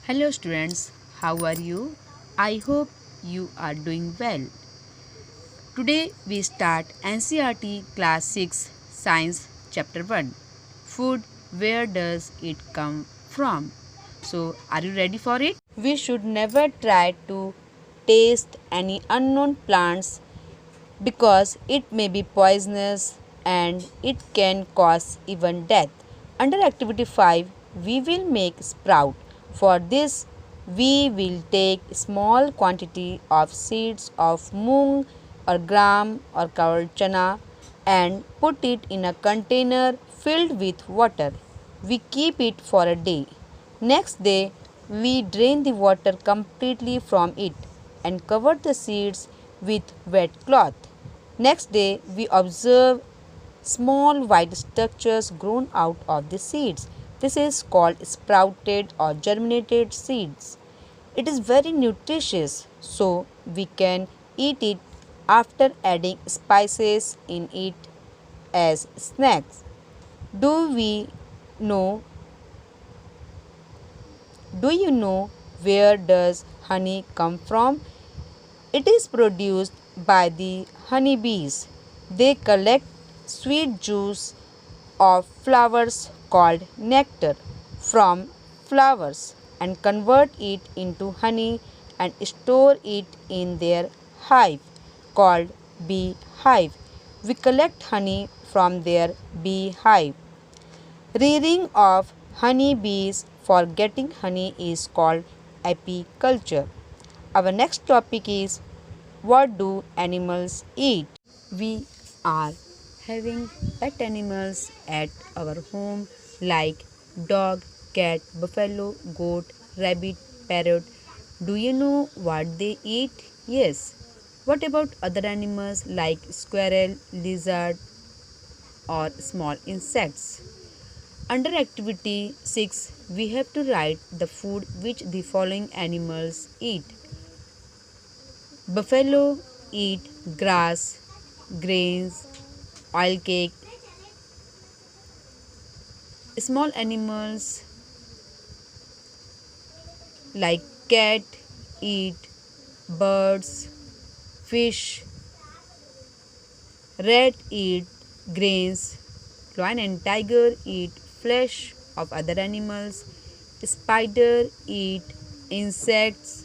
Hello students, how are you? I hope you are doing well. Today we start NCERT Class 6 Science Chapter 1. Food, where does it come from? So, are you ready for it? We should never try to taste any unknown plants because it may be poisonous and it can cause even death. Under activity 5, we will make sprout. For this, we will take small quantity of seeds of moong or gram or called chana and put it in a container filled with water. We keep it for a day. Next day, we drain the water completely from it and cover the seeds with wet cloth. Next day, we observe small white structures grown out of the seeds. This is called sprouted or germinated seeds. It is very nutritious, so we can eat it after adding spices in it as snacks. Do we know Do you know where does honey come from? It is produced by the honeybees. They collect sweet juice of flowers called nectar from flowers and convert it into honey and store it in their hive called bee hive. We collect honey from their bee hive. Rearing of honey bees for getting honey is called apiculture. Our next topic is, what do animals eat? We are having pet animals at our home like dog, cat, buffalo, goat, rabbit, parrot. Do you know what they eat? Yes. What about other animals like squirrel, lizard, or small insects? Under activity 6, we have to write the food which the following animals eat. Buffalo eat grass, grains, oil cake. Small animals like cat eat birds, fish. Rat eat grains. Lion and tiger eat flesh of other animals. Spider eat insects.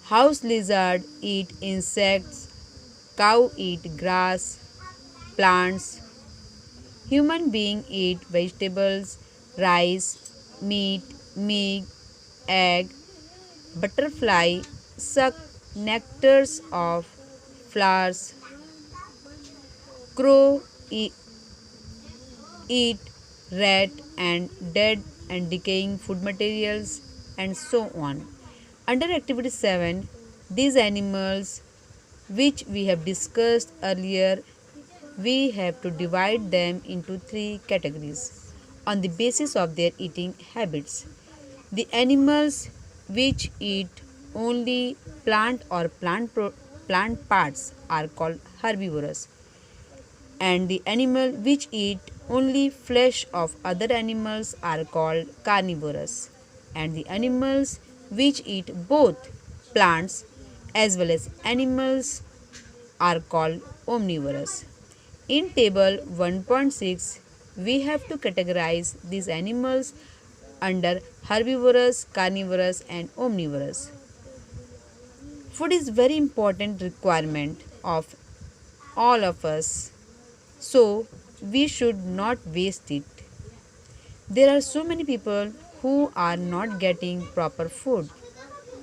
House lizard eat insects. Cow eat grass, plants. Human being eat vegetables, rice, meat, milk, egg. Butterfly suck nectars of flowers. Crow eat rat and dead and decaying food materials, and so on. Under activity 7, these animals which we have discussed earlier, we have to divide them into three categories on the basis of their eating habits. The animals which eat only plant or plant parts are called herbivorous, and the animal which eat only flesh of other animals are called carnivorous, and the animals which eat both plants as well as animals are called omnivorous. In table 1.6, we have to categorize these animals under herbivorous, carnivorous and omnivorous. Food is very important requirement of all of us, so we should not waste it. There are so many people who are not getting proper food.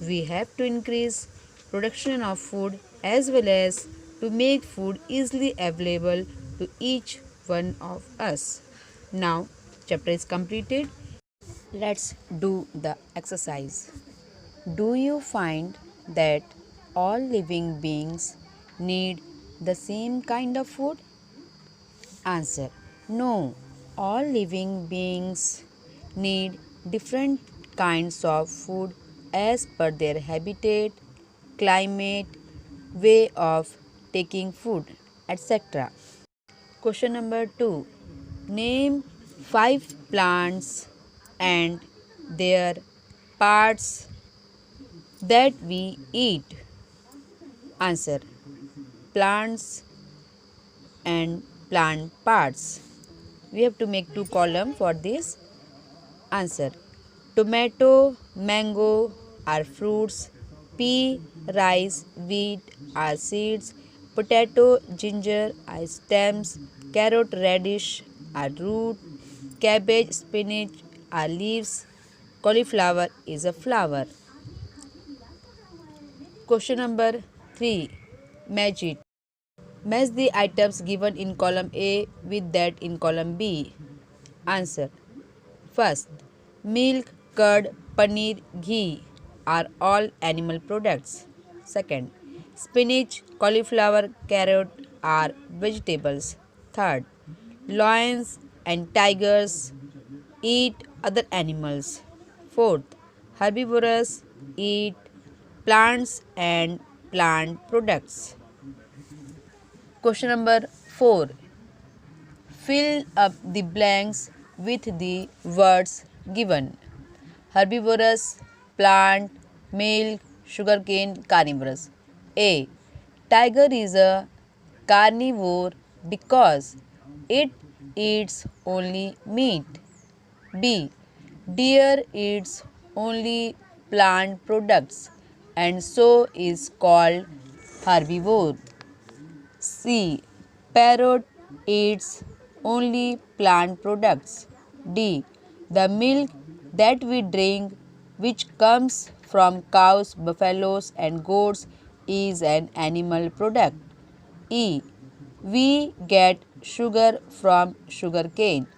We have to increase production of food as well as to make food easily available to each one of us. Now, chapter is completed. Let's do the exercise. Do you find that all living beings need the same kind of food? Answer: no, all living beings need different kinds of food as per their habitat, climate, way of taking food, etc. Question number 2. Name 5 plants and their parts that we eat? Answer: plants and plant parts. We have to make two columns for this. Answer: tomato, mango are fruits, pea, rice, wheat are seeds, potato, ginger are stems, carrot, radish are root, cabbage, spinach are leaves, cauliflower is a flower. Question number 3. Match it. Match the items given in column A with that in column B. Answer: first, milk, curd, paneer, ghee are all animal products. Second, spinach, cauliflower, carrot are vegetables. Third, lions and tigers eat other animals. Fourth, herbivores eat plants and plant products. Question number 4. Fill up the blanks with the words given. Herbivorous, plant, milk, sugarcane, carnivorous. A. Tiger is a carnivore because it eats only meat. B. Deer eats only plant products and so is called herbivore. C. Parrot eats only plant products. D. The milk that we drink, which comes from cows, buffaloes, and goats, is an animal product. E. We get sugar from sugarcane.